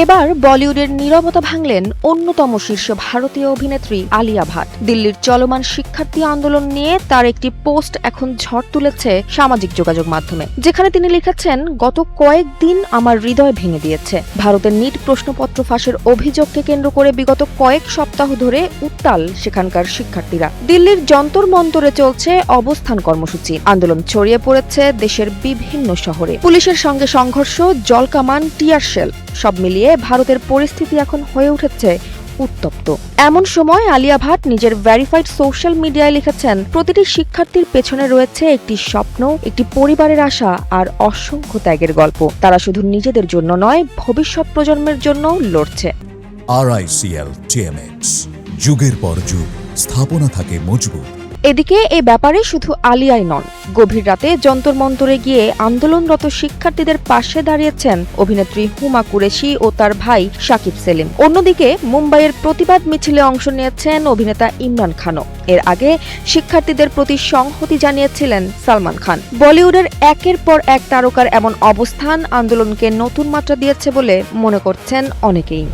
এবার বলিউডের নীরবতা ভাঙলেন অন্যতম শীর্ষ ভারতীয় অভিনেত্রী আলিয়া ভাট। দিল্লির চলমান শিক্ষার্থী আন্দোলন নিয়ে তার একটি পোস্ট এখন ঝড় তুলেছে সামাজিক যোগাযোগ মাধ্যমে, যেখানে তিনি লিখেছেন, গত কয়েকদিন আমার হৃদয় ভেঙে দিয়েছে। ভারতের নিট প্রশ্নপত্র ফাঁসের অভিযোগকে কেন্দ্র করে বিগত কয়েক সপ্তাহ ধরে উত্তাল সেখানকার শিক্ষার্থীরা। দিল্লির যন্তর মন্তরে চলছে অবস্থান কর্মসূচি, আন্দোলন ছড়িয়ে পড়েছে দেশের বিভিন্ন শহরে। পুলিশের সঙ্গে সংঘর্ষ, জলকামান, টিয়ার শেল সব মিলিয়ে ভারতের পরিস্থিতি এখন হয়ে উঠেছে উত্তপ্ত। এমন সময় আলিয়া ভাট নিজের ভেরিফাইড সোশ্যাল মিডিয়ায় লিখেছেন, প্রতিটি শিক্ষার্থীর পেছনে রয়েছে একটি স্বপ্ন, একটি পরিবারের আশা আর অসংখ্য ত্যাগের গল্প। তারা শুধু নিজেদের জন্য নয়, ভবিষ্যৎ প্রজন্মের জন্য লড়ছে। RICL TMX, যুগের পর যুগ স্থাপনা থাকে মজবুত। এদিকে এ ব্যাপারে শুধু আলিয়াই নন, গভীর রাতে যন্তর মন্তরে গিয়ে আন্দোলনরত শিক্ষার্থীদের পাশে দাঁড়িয়েছেন অভিনেত্রী হুমা কুরেশি ও তার ভাই শাকিব সেলিম। অন্যদিকে মুম্বাইয়ের প্রতিবাদ মিছিলে অংশ নিয়েছেন অভিনেতা ইমরান খানও। এর আগে শিক্ষার্থীদের প্রতি সংহতি জানিয়েছিলেন সালমান খান। বলিউডের একের পর এক তারকার এমন অবস্থান আন্দোলনকে নতুন মাত্রা দিয়েছে বলে মনে করছেন অনেকেই।